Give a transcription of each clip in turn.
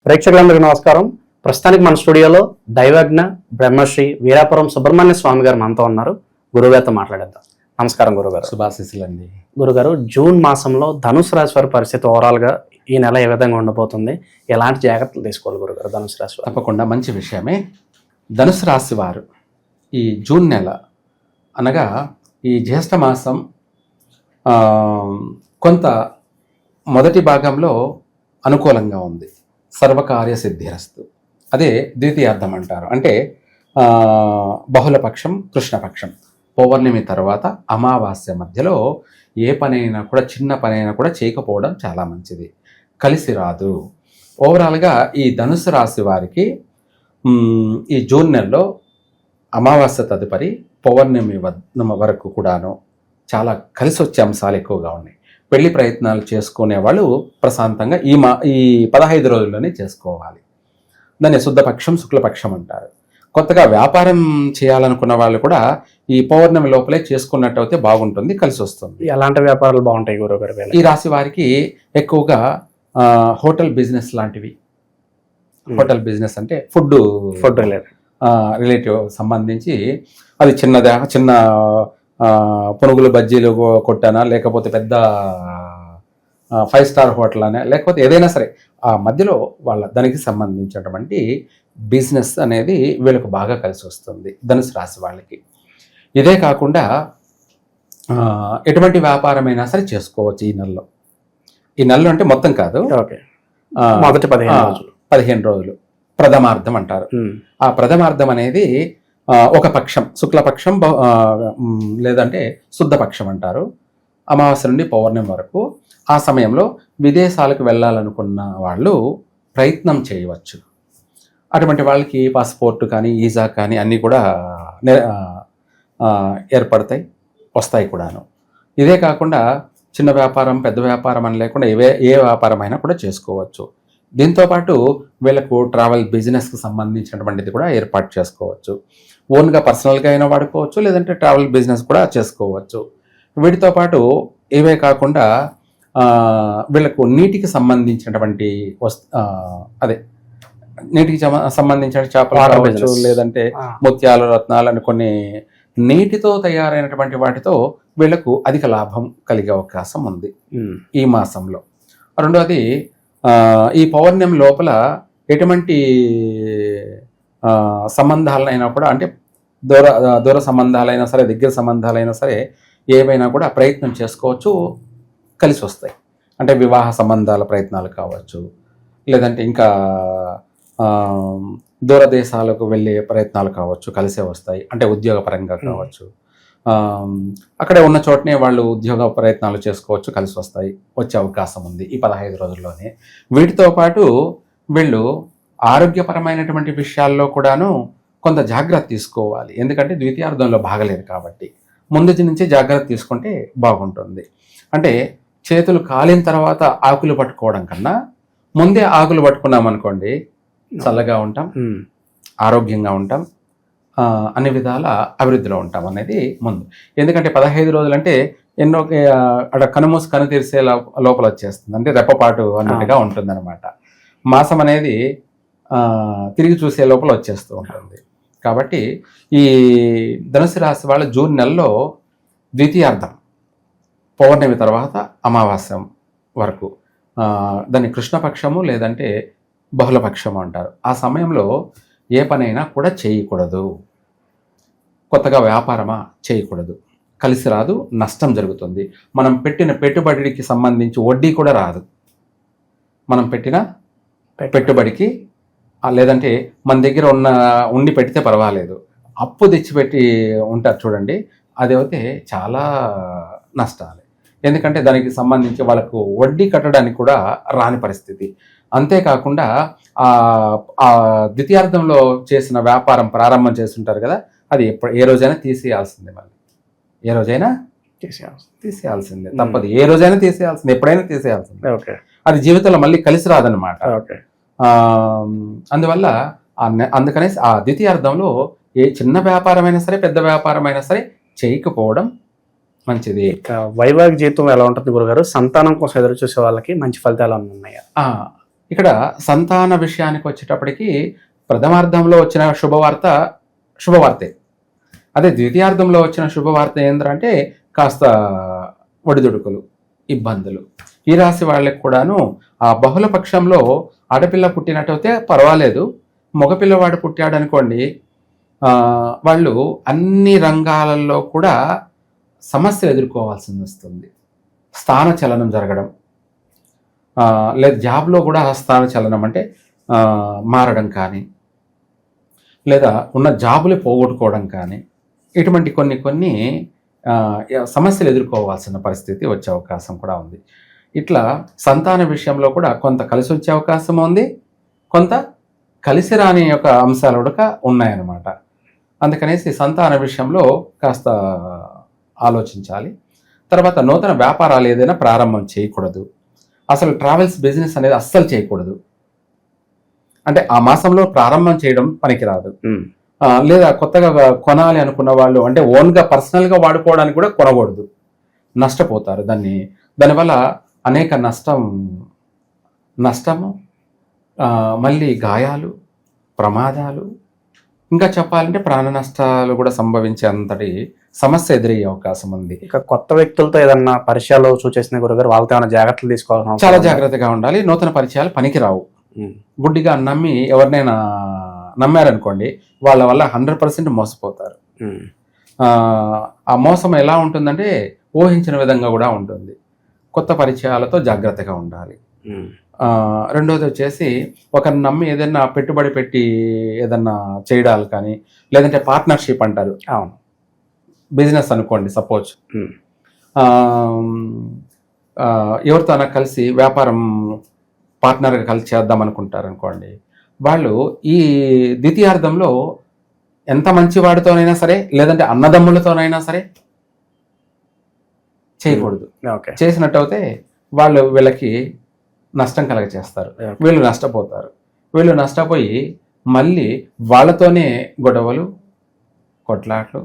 ప్రేక్షకులందరికీ నమస్కారం. ప్రస్తుతానికి మన స్టూడియోలో దైవజ్ఞ బ్రహ్మశ్రీ వీరాపురం సుబ్రహ్మణ్య స్వామి గారు మనతో ఉన్నారు. గురుగారితో మాట్లాడేద్దాం. నమస్కారం గురుగారు. శుభాశీస్సులండి. గురుగారు, జూన్ మాసంలో ధనుసు రాశి వారి పరిస్థితి ఓవరాల్ గా ఈ నెల ఏ విధంగా ఉండబోతుంది, ఎలాంటి జాగ్రత్తలు తీసుకోవాలి గురుగారు ధనుసు రాశి వారు? తప్పకుండా మంచి విషయమే. ధనుసు రాశి వారు ఈ జూన్ నెల అనగా ఈ జ్యేష్ఠ మాసం కొంత మొదటి భాగంలో అనుకూలంగా ఉంది. సర్వకార్య సిద్ధిరస్తు. అదే ద్వితీయార్థం అంటారు. అంటే బహుళపక్షం కృష్ణపక్షం పౌర్ణమి తర్వాత అమావాస్య మధ్యలో ఏ పనైనా కూడా చిన్న పనైనా కూడా చేయకపోవడం చాలా మంచిది. కలిసి రాదు. ఓవరాల్గా ఈ ధనుసు రాశి వారికి ఈ జూన్ నెలలో అమావాస్య తదుపరి పౌర్ణమి వరకు కూడాను చాలా కలిసి వచ్చే అంశాలు ఎక్కువగా ఉన్నాయి. పెళ్లి ప్రయత్నాలు చేసుకునే వాళ్ళు ప్రశాంతంగా ఈ 15 రోజుల్లోనే చేసుకోవాలి. దాన్ని శుద్ధపక్షం శుక్లపక్షం అంటారు. కొత్తగా వ్యాపారం చేయాలనుకున్న వాళ్ళు కూడా ఈ పౌర్ణమి లోపలే చేసుకున్నట్టు అయితే బాగుంటుంది, కలిసి వస్తుంది. ఎలాంటి వ్యాపారాలు బాగుంటాయి గురుగారు? ఈ రాశి వారికి ఎక్కువగా హోటల్ బిజినెస్ లాంటివి. హోటల్ బిజినెస్ అంటే ఫుడ్ రిలేటివ్ సంబంధించి అది చిన్న పునుగులు బజ్జీలు కొట్టానా, లేకపోతే పెద్ద 5 స్టార్ హోటల్ అనే, లేకపోతే ఏదైనా సరే ఆ మధ్యలో దానికి సంబంధించినటువంటి బిజినెస్ అనేది వీళ్ళకు బాగా కలిసి వస్తుంది ధనుసు రాశి వాళ్ళకి. ఇదే కాకుండా ఎటువంటి వ్యాపారమైనా సరే చేసుకోవచ్చు ఈ నెలలో. ఈ నెలలో అంటే మొత్తం కాదు, మొదటి 15 రోజులు ప్రథమార్థం అంటారు. ఆ ప్రథమార్థం అనేది ఒక పక్షం, శుక్లపక్షం లేదంటే శుద్ధపక్షం అంటారు. అమావాస్య నుండి పౌర్ణమి వరకు ఆ సమయంలో విదేశాలకు వెళ్ళాలనుకున్న వాళ్ళు ప్రయత్నం చేయవచ్చు. అటువంటి వాళ్ళకి పాస్పోర్ట్ కానీ వీసా కానీ అన్నీ కూడా ఏర్పడతాయి, వస్తాయి కూడాను. ఇదే కాకుండా చిన్న వ్యాపారం పెద్ద వ్యాపారం అని లేకుండా ఏ వ్యాపారమైనా కూడా చేసుకోవచ్చు. దీంతోపాటు వీళ్ళకు ట్రావెల్ బిజినెస్కి సంబంధించినటువంటిది కూడా ఏర్పాటు చేసుకోవచ్చు. ఓన్గా పర్సనల్గా అయినా వాడుకోవచ్చు, లేదంటే ట్రావెల్ బిజినెస్ కూడా చేసుకోవచ్చు. వీటితో పాటు ఇవే కాకుండా వీళ్ళకు నీటికి సంబంధించినటువంటి నీటికి సంబంధించిన చేపలు కావచ్చు, లేదంటే ముత్యాలు రత్నాలు అని కొన్ని నీటితో తయారైనటువంటి వాటితో వీళ్ళకు అధిక లాభం కలిగే అవకాశం ఉంది ఈ మాసంలో. రెండవది, ఈ పౌర్ణమి లోపల ఎటువంటి సంబంధాలైనా కూడా, అంటే దూర సంబంధాలైనా సరే దగ్గర సంబంధాలైనా సరే ఏవైనా కూడా ప్రయత్నం చేసుకోవచ్చు, కలిసి వస్తాయి. అంటే వివాహ సంబంధాల ప్రయత్నాలు కావచ్చు, లేదంటే ఇంకా దూరదేశాలకు వెళ్ళే ప్రయత్నాలు కావచ్చు, కలిసే వస్తాయి. అంటే ఉద్యోగపరంగా కావచ్చు, అక్కడే ఉన్న చోటనే వాళ్ళు ఉద్యోగ ప్రయత్నాలు చేసుకోవచ్చు, కలిసి వస్తాయి, వచ్చే అవకాశం ఉంది ఈ 15 రోజుల్లోనే. వీటితో పాటు వీళ్ళు ఆరోగ్యపరమైనటువంటి విషయాల్లో కూడాను కొంత జాగ్రత్త తీసుకోవాలి. ఎందుకంటే ద్వితీయార్థంలో బాగలేదు కాబట్టి ముందు నుంచి జాగ్రత్త తీసుకుంటే బాగుంటుంది. అంటే చేతులు కాలిన తర్వాత ఆకులు పట్టుకోవడం కన్నా ముందే ఆకులు పట్టుకున్నాం అనుకోండి, చల్లగా ఉంటాం, ఆరోగ్యంగా ఉంటాం, అన్ని విధాల అభివృద్ధిలో ఉంటాం అనేది ముందు. ఎందుకంటే 15 రోజులు అంటే ఎన్నో అక్కడ కనుమూసి కను తెరిసే లోపల వచ్చేస్తుంది, అంటే రెప్పపాటు అన్నట్టుగా ఉంటుంది అనమాట. మాసం అనేది తిరిగి చూసే లోపల వచ్చేస్తూ ఉంటుంది. కాబట్టి ఈ ధనుసు రాశి వాళ్ళ జూన్ నెలలో ద్వితీయార్థం పౌర్ణమి తర్వాత అమావాస్య వరకు దాన్ని కృష్ణపక్షము లేదంటే బహుళపక్షము అంటారు. ఆ సమయంలో ఏ పనైనా కూడా చేయకూడదు. కొత్తగా వ్యాపారమా చేయకూడదు, కలిసి రాదు, నష్టం జరుగుతుంది. మనం పెట్టిన పెట్టుబడికి సంబంధించి వడ్డీ కూడా రాదు. మనం పెట్టిన పెట్టుబడికి లేదంటే మన దగ్గర ఉండి పెడితే పర్వాలేదు, అప్పు తెచ్చిపెట్టి ఉంటారు చూడండి, అదైతే చాలా నష్టాలు. ఎందుకంటే దానికి సంబంధించి వాళ్ళకు వడ్డీ కట్టడానికి కూడా రాని పరిస్థితి. అంతేకాకుండా ఆ ద్వితీయార్థంలో చేసిన వ్యాపారం ప్రారంభం చేస్తుంటారు కదా, అది ఏ రోజైనా తీసేయాల్సిందే. మళ్ళీ ఏ రోజైనా తీసేయాల్సిందే, తప్పదు. ఏ రోజైనా తీసేయాల్సిందే, ఎప్పుడైనా తీసేయాల్సిందే. అది జీవితంలో మళ్ళీ కలిసి రాదనమాట. అందువల్ల అందుకనే ఆ ద్వితీయార్థంలో ఏ చిన్న వ్యాపారమైనా సరే పెద్ద వ్యాపారమైనా సరే చేయకపోవడం మంచిది. వైవాహిక జీవితం ఎలా ఉంటుంది గురుగారు? సంతానం కోసం ఎదురు చూసే వాళ్ళకి మంచి ఫలితాలు ఉన్నాయా? ఇక్కడ సంతాన విషయానికి వచ్చేటప్పటికి ప్రథమార్థంలో వచ్చిన శుభవార్తే. అదే ద్వితీయార్థంలో వచ్చిన శుభవార్త ఏంటంటే కాస్త ఒడిదుడుకులు, ఇబ్బందులు. ఈ రాశి వాళ్ళకి కూడాను ఆ బహుళ పక్షంలో ఆడపిల్ల పుట్టినట్టయితే పర్వాలేదు, మగపిల్లవాడు పుట్టాడు అనుకోండి, వాళ్ళు అన్ని రంగాలలో కూడా సమస్యలు ఎదుర్కోవాల్సి వస్తుంది. స్థాన చలనం జరగడం, లేదా జాబ్లో కూడా స్థాన చలనం అంటే మారడం కానీ, లేదా ఉన్న జాబులు పోగొట్టుకోవడం కానీ, ఇటువంటి కొన్ని సమస్యలు ఎదుర్కోవాల్సిన పరిస్థితి వచ్చే అవకాశం కూడా ఉంది. ఇట్లా సంతాన విషయంలో కూడా కొంత కలిసి వచ్చే అవకాశం ఉంది, కొంత కలిసి రాని యొక్క అంశాలు కూడా ఉన్నాయన్నమాట. అందుకనేసి సంతాన విషయంలో కాస్త ఆలోచించాలి. తర్వాత నూతన వ్యాపారాలు ఏదైనా ప్రారంభం చేయకూడదు. అసలు ట్రావెల్స్ బిజినెస్ అనేది అస్సలు చేయకూడదు. అంటే ఆ మాసంలో ప్రారంభం చేయడం పనికిరాదు. లేదా కొత్తగా కొనాలి అనుకున్న వాళ్ళు అంటే ఓన్గా పర్సనల్గా వాడుకోవడానికి కూడా కొనకూడదు, నష్టపోతారు. దానివల్ల అనేక నష్టము, మళ్ళీ గాయాలు, ప్రమాదాలు, ఇంకా చెప్పాలంటే ప్రాణ నష్టాలు కూడా సంభవించే అంతటి సమస్య ఎదురయ్యే అవకాశం ఉంది. ఇక కొత్త వ్యక్తులతో ఏదన్నా పరిచయాలు సూచేసిన గురుగారు, వాళ్ళతో ఏమైనా జాగ్రత్తలు తీసుకోవాలి. చాలా జాగ్రత్తగా ఉండాలి. నూతన పరిచయాలు పనికిరావు. గుడ్డిగా నమ్మి ఎవరినైనా నమ్మారనుకోండి, వాళ్ళ వల్ల 100% మోసపోతారు. ఆ మోసం ఎలా ఉంటుందంటే ఊహించిన విధంగా కూడా ఉంటుంది. కొత్త పరిచయాలతో జాగ్రత్తగా ఉండాలి. రెండోది వచ్చేసి ఒకరిని నమ్మి ఏదైనా పెట్టుబడి పెట్టి ఏదన్నా చేయడాలు కానీ, లేదంటే పార్ట్నర్షిప్ అంటారు, బిజినెస్ అనుకోండి సపోజ్, ఎవరితోనా కలిసి వ్యాపారం పార్ట్నర్గా కలిసి చేద్దాం అనుకుంటారు అనుకోండి, వాళ్ళు ఈ ద్వితీయార్థంలో ఎంత మంచి వాడితోనైనా సరే, లేదంటే అన్నదమ్ములతోనైనా సరే చేయకూడదు. చేసినట్టయితే వాళ్ళు వీళ్ళకి నష్టం కలగచేస్తారు, వీళ్ళు నష్టపోతారు. వీళ్ళు నష్టపోయి మళ్ళీ వాళ్ళతోనే గొడవలు, కొట్లాట్లు,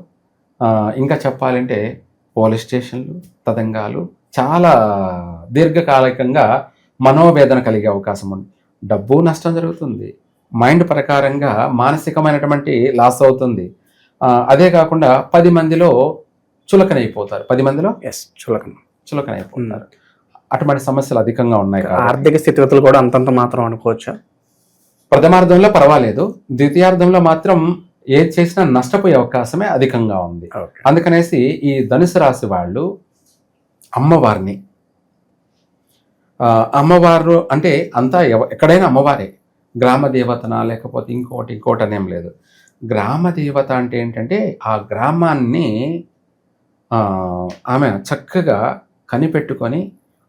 ఇంకా చెప్పాలంటే పోలీస్ స్టేషన్లు, తతంగాలు, చాలా దీర్ఘకాలికంగా మనోవేదన కలిగే అవకాశం ఉంది. డబ్బు నష్టం జరుగుతుంది, మైండ్ ప్రకారంగా మానసికమైనటువంటి లాస్ అవుతుంది. అదే కాకుండా 10 మందిలో చులకనైపోతారు. 10 మందిలో చులకనైపోతారు. అటువంటి సమస్యలు అధికంగా ఉన్నాయి. ఆర్థిక స్థితిగతులు కూడా అంతంత మాత్రం అనుకోవచ్చా? ప్రథమార్థంలో పర్వాలేదు, ద్వితీయార్థంలో మాత్రం ఏది చేసినా నష్టపోయే అవకాశమే అధికంగా ఉంది. అందుకనేసి ఈ ధనుసు రాశి వాళ్ళు అమ్మవారు అంటే అంతా ఎక్కడైనా అమ్మవారే, గ్రామ దేవతనా లేకపోతే ఇంకోటి అనేం లేదు. గ్రామ దేవత అంటే ఏంటంటే ఆ గ్రామాన్ని ఆమె చక్కగా కనిపెట్టుకొని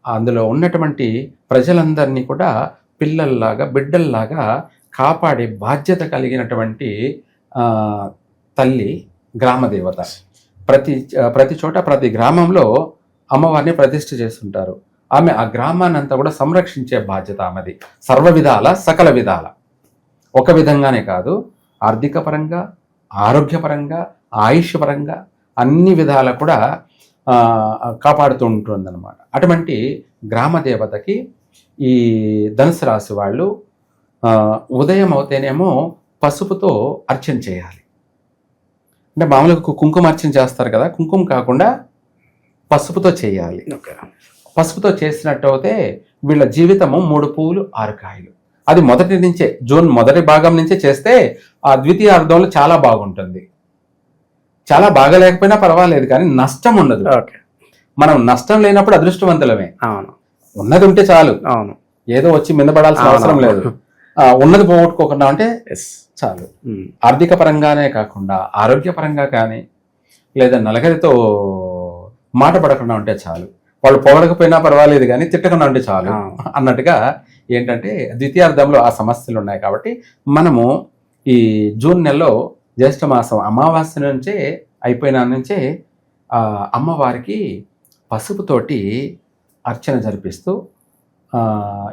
అందులో ఉన్నటువంటి ప్రజలందరినీ కూడా పిల్లల్లాగా, బిడ్డల్లాగా కాపాడే బాధ్యత కలిగినటువంటి తల్లి గ్రామదేవత. ప్రతి చోట, ప్రతి గ్రామంలో అమ్మవారిని ప్రతిష్ఠ చేస్తుంటారు. ఆమె ఆ గ్రామాన్ని అంతా కూడా సంరక్షించే బాధ్యత ఆమెది, సర్వ విధాల, సకల విధాల. ఒక విధంగానే కాదు, ఆర్థిక పరంగా, ఆరోగ్యపరంగా, ఆయుష్ పరంగా అన్ని విధాల కూడా కాపాడుతూ ఉంటుందన్నమాట. అటువంటి గ్రామదేవతకి ఈ ధనుసు రాశి వాళ్ళు ఉదయం అవుతేనేమో పసుపుతో అర్చన చేయాలి. అంటే మామూలుగా కుంకుమ అర్చన చేస్తారు కదా, కుంకుమ కాకుండా పసుపుతో చేయాలి. పసుపుతో చేసినట్టు అయితే వీళ్ళ జీవితము 3 పువ్వులు 6 కాయలు. అది మొదటి నుంచే, జూన్ మొదటి భాగం నుంచే చేస్తే ఆ ద్వితీయార్థంలో చాలా బాగుంటుంది. చాలా బాగా లేకపోయినా పర్వాలేదు, కానీ నష్టం ఉండదు. మనం నష్టం లేనప్పుడు అదృష్టవంతులమే. ఉన్నది ఉంటే చాలు, ఏదో వచ్చి మిందపడాల్సిన అవసరం లేదు. ఉన్నది పోగొట్టుకోకుండా ఉంటే చాలు. ఆర్థిక పరంగానే కాకుండా ఆరోగ్యపరంగా కానీ, లేదా నలగరితో మాట పడకుండా ఉంటే చాలు. వాళ్ళు పొగడకపోయినా పర్వాలేదు కానీ తిట్టకుండా ఉంటే చాలు అన్నట్టుగా ఏంటంటే ద్వితీయార్థంలో ఆ సమస్యలు ఉన్నాయి. కాబట్టి మనము ఈ జూన్ నెలలో జ్యేష్ఠ మాసం అమావాస్య నుంచే అయిపోయిన నుంచే అమ్మవారికి పసుపుతోటి అర్చన జరిపిస్తూ,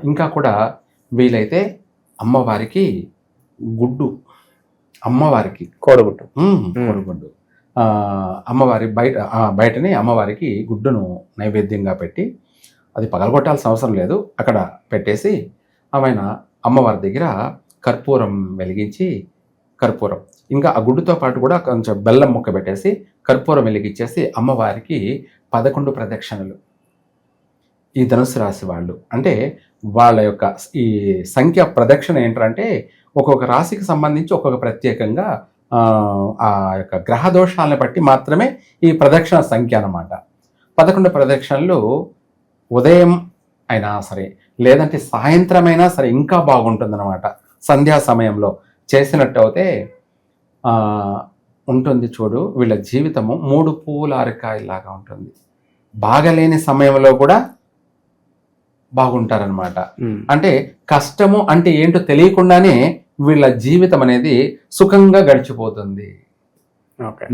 ఇంకా కూడా వీలైతే అమ్మవారికి కోడిగుడ్డు అమ్మవారి బయటని అమ్మవారికి గుడ్డును నైవేద్యంగా పెట్టి, అది పగలగొట్టాల్సిన అవసరం లేదు, అక్కడ పెట్టేసి ఆమెన అమ్మవారి దగ్గర కర్పూరం వెలిగించి, కర్పూరం ఇంకా ఆ గుడ్డుతో పాటు కూడా కొంచెం బెల్లం ముక్క పెట్టేసి కర్పూరం వెలిగించేసి అమ్మవారికి 11 ప్రదక్షిణలు. ఈ ధనుసు రాశి వాళ్ళు అంటే వాళ్ళ యొక్క ఈ సంఖ్య ప్రదక్షిణ ఏంటంటే ఒక్కొక్క రాశికి సంబంధించి ఒక్కొక్క ప్రత్యేకంగా ఆ యొక్క గ్రహ దోషాలను బట్టి మాత్రమే ఈ ప్రదక్షిణ సంఖ్య అన్నమాట. 11 ప్రదక్షిణలు ఉదయం అయినా సరే, లేదంటే సాయంత్రం అయినా సరే ఇంకా బాగుంటుందన్నమాట. సంధ్యా సమయంలో చేసినట్టు అయితే ఉంటుంది చూడు, వీళ్ళ జీవితము 3 పూల అరకాయలాగా ఉంటుంది. బాగలేని సమయంలో కూడా బాగుంటారనమాట. అంటే కష్టము అంటే ఏంటో తెలియకుండానే వీళ్ళ జీవితం అనేది సుఖంగా గడిచిపోతుంది.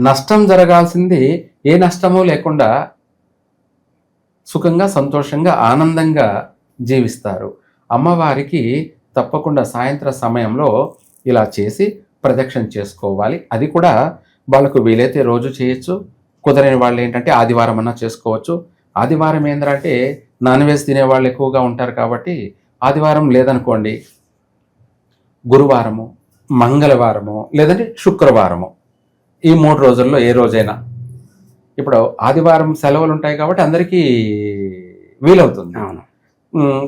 నష్టం జరగాల్సింది ఏ నష్టము లేకుండా సుఖంగా, సంతోషంగా, ఆనందంగా జీవిస్తారు. అమ్మవారికి తప్పకుండా సాయంత్ర సమయంలో ఇలా చేసి ప్రదక్షిణ చేసుకోవాలి. అది కూడా వాళ్ళకు వీలైతే రోజు చేయొచ్చు, కుదరని వాళ్ళు ఏంటంటే ఆదివారం అన్నా చేసుకోవచ్చు. ఆదివారం ఏంటంటే నాన్ వెజ్ తినే వాళ్ళు ఎక్కువగా ఉంటారు కాబట్టి ఆదివారం లేదనుకోండి, గురువారము, మంగళవారము, లేదంటే శుక్రవారము, ఈ 3 రోజుల్లో ఏ రోజైనా. ఇప్పుడు ఆదివారం సెలవులు ఉంటాయి కాబట్టి అందరికీ వీలవుతుంది.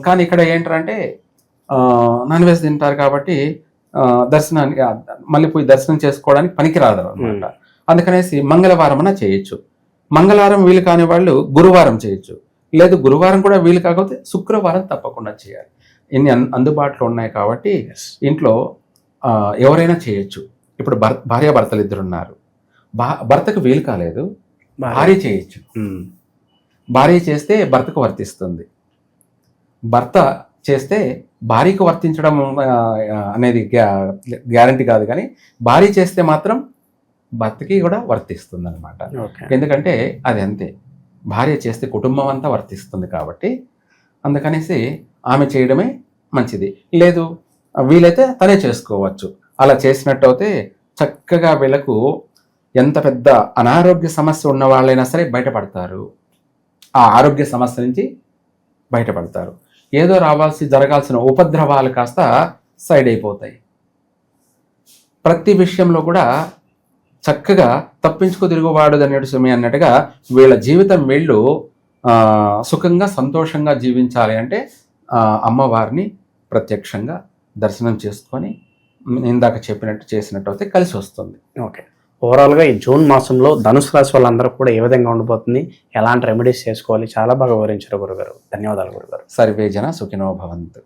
కానీ ఇక్కడ ఏంటంటే నాన్ వెజ్ తింటారు కాబట్టి దర్శనానికి మళ్ళీ పోయి దర్శనం చేసుకోవడానికి పనికిరాదు అనమాట. అందుకనేసి మంగళవారం అన్నా చేయొచ్చు. మంగళవారం వీలు కాని వాళ్ళు గురువారం చేయొచ్చు. లేదు గురువారం కూడా వీలు కాకపోతే శుక్రవారం తప్పకుండా చేయాలి. ఇన్ని అందుబాటులో ఉన్నాయి కాబట్టి ఇంట్లో ఎవరైనా చేయొచ్చు. ఇప్పుడు భార్యాభర్తలు ఇద్దరు ఉన్నారు, భర్తకు వీలు కాలేదు, భార్య చేయొచ్చు. భార్య చేస్తే భర్తకు వర్తిస్తుంది, భర్త చేస్తే భార్యకు వర్తించడం అనేది గ్యారంటీ కాదు, కానీ భార్య చేస్తే మాత్రం భర్తకి కూడా వర్తిస్తుంది అనమాట. ఎందుకంటే అది అంతే, భార్య చేస్తే కుటుంబం అంతా వర్తిస్తుంది కాబట్టి అందుకనేసి ఆమె చేయడమే మంచిది. లేదు వీలైతే తనే చేసుకోవచ్చు. అలా చేసినట్టు అయితే చక్కగా వీళ్ళకు ఎంత పెద్ద అనారోగ్య సమస్య ఉన్న వాళ్ళైనా సరే బయటపడతారు. ఆ ఆరోగ్య సమస్య నుంచి బయటపడతారు. ఏదో జరగాల్సిన ఉపద్రవాలు కాస్త సైడ్ అయిపోతాయి. ప్రతి విషయంలో కూడా చక్కగా తప్పించుకు తిరుగువాడు అన్నట్టు సమయం అన్నట్టుగా వీళ్ళ జీవితం వీళ్ళు సుఖంగా, సంతోషంగా జీవించాలి అంటే అమ్మవారిని ప్రత్యక్షంగా దర్శనం చేసుకొని ఇందాక చెప్పినట్టు చేసినట్టు అయితే కలిసి వస్తుంది. ఓకే, ఓవరాల్గా ఈ జూన్ మాసంలో ధనుసు రాశి వాళ్ళందరూ కూడా ఏ విధంగా ఉండిపోతుంది, ఎలాంటి రెమెడీస్ చేసుకోవాలి, చాలా బాగా వివరించారు గురుగారు. ధన్యవాదాలు గురుగారు. సర్వే జన సుఖినో భవంతు.